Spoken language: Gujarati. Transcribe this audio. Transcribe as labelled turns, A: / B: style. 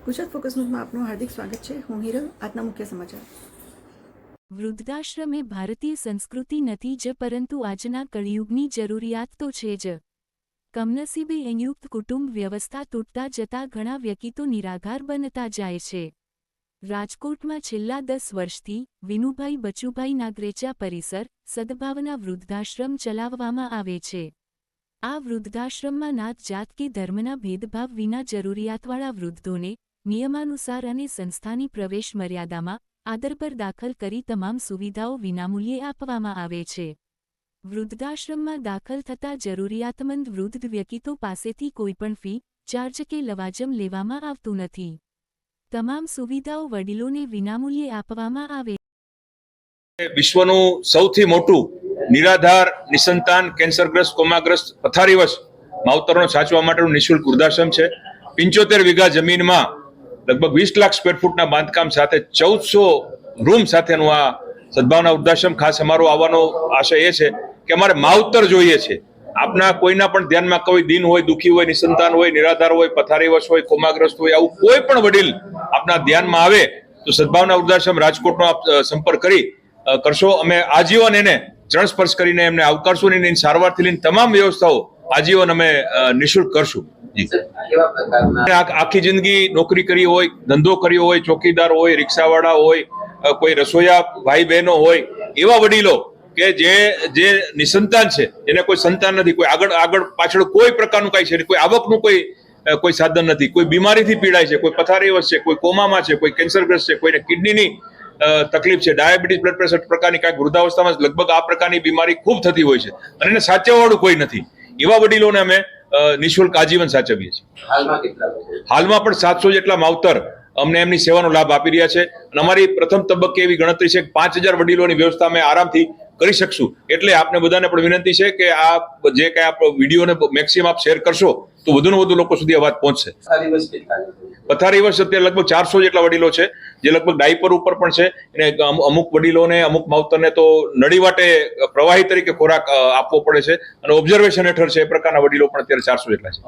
A: ગુજરાત ફોકસ ન્યૂઝમાં આપનું હાર્દિક સ્વાગત છે। હું હિરલ। આજના મુખ્ય સમાચાર।
B: વૃદ્ધાશ્રમ એ ભારતીય સંસ્કૃતિ નથી જ, પરંતુ આજના કળિયુગની જરૂરિયાત તો છે જ। કમનસીબે સંયુક્ત કુટુંબ વ્યવસ્થા તૂટતા જતા ઘણા વ્યક્તિઓ નિરાધાર બનતા જાય છે। રાજકોટમાં છેલ્લા 10 વર્ષથી વિનુભાઈ બચુભાઈ નાગરેચા પરિસર સદભાવના વૃદ્ધાશ્રમ ચલાવવામાં આવે છે। આ વૃદ્ધાશ્રમમાં નાત જાત કે ધર્મના ભેદભાવ વિના જરૂરિયાતવાળા વૃદ્ધોને નિયમાનુસાર અને સંસ્થાની પ્રવેશ મર્યાદામાં આદરબર દાખલ કરી તમામ સુવિધાઓ વિનામૂલ્યે આપવામાં આવે છે। વૃદ્ધાશ્રમમાં દાખલ થતા જરૂરિયાતમંદ વૃદ્ધ વ્યક્તિઓ પાસેથી કોઈપણ ફી, ચાર્જ કે લવાજમ લેવામાં આવતું નથી। તમામ સુવિધાઓ વડીલોને વિનામૂલ્યે આપવામાં આવે છે।
C: વિશ્વનું સૌથી મોટું નિરાધાર, નિસંતાન, કેન્સરગ્રસ્ત, કોમાગ્રસ્ત, પથારીવશ માવતરોને સાચવા માટેનું નિઃશુલ્ક વૃદ્ધાશ્રમ છે। 75 વીઘા જમીનમાં લગભગ 20 લાખ સ્ક્વેર ફૂટના બાંધકામ સાથે 1400 રૂમ સાથેનું આ સદભાવના વૃદ્ધાશ્રમ। ખાસ અમારો આવવાનો આશય એ છે કે અમારે માવતર જોઈએ છે। આપના કોઈના પણ ધ્યાનમાં કોઈ દિન હોય, દુઃખી હોય, નિસંતાન હોય, નિરાધાર હોય, પથારીવશ હોય, કોમાગ્રસ્ત હોય, આવું કોઈ પણ વડીલ આપના ધ્યાનમાં આવે તો સદભાવના વૃદ્ધાશ્રમ રાજકોટનો આપ સંપર્ક કરશો। અમે આજીવન એને ચરણ સ્પર્શ કરીને એમને આવકારશું અને એની સારવારથી લઈને તમામ વ્યવસ્થાઓ આજીવન અમે નિઃશુલ્ક કરશું। આખી જિંદગી નોકરી કરી હોય, ધંધો કર્યો હોય, ચોકીદાર હોય, રિક્ષાવાળા હોય, કોઈ રસોઈયા ભાઈ બહેનો હોય, એવા વડીલો કે જે નિસંતાન છે, એને કોઈ સંતાન નથી, કોઈ આગળ પાછળ કોઈ પ્રકારનું કઈ છે, કોઈ આવકનું કોઈ સાધન નથી, કોઈ બીમારીથી પીડાય છે, કોઈ પથારીવશ છે, કોઈ કોમામાં છે, કોઈ કેન્સરગ્રસ્ત છે, કોઈને કિડનીની તકલીફ છે, ડાયાબિટીસ, બ્લડ પ્રેશર પ્રકારની કાંઈક વૃદ્ધાવસ્થામાં લગભગ આ પ્રકારની બીમારી ખૂબ થતી હોય છે અને એને સાચવવાવાળું કોઈ નથી। એવા વડીલોને અમે નિઃશુલ્ક આજીવન સાચવીએ છીએ। હાલમાં પણ 700 જેટલા માવતર અમને એમની સેવાનો લાભ આપી રહ્યા છે અને અમારી પ્રથમ તબક્કે એવી ગણતરી છે કે 5000 વડીલોની વ્યવસ્થા અમે આરામથી કરી શકશું। એટલે આપને બધાને પણ વિનંતી છે કે આ જે કઈ આપ વિડીયોને મેક્સિમમ આપ શેર કરશો તો વધુને વધુ લોકો સુધી આ વાત પહોંચશે। પથારીવશ અત્યારે લગભગ 400 જેટલા વડીલો છે, જે લગભગ ડાયપર ઉપર પણ છે। એને અમુક વડીલોને, અમુક માવતરને તો નળી વાટે પ્રવાહી તરીકે ખોરાક આપવો પડે છે અને ઓબ્ઝર્વેશન હેઠળ છે, એ પ્રકારના વડીલો પણ અત્યારે 400 જેટલા છે।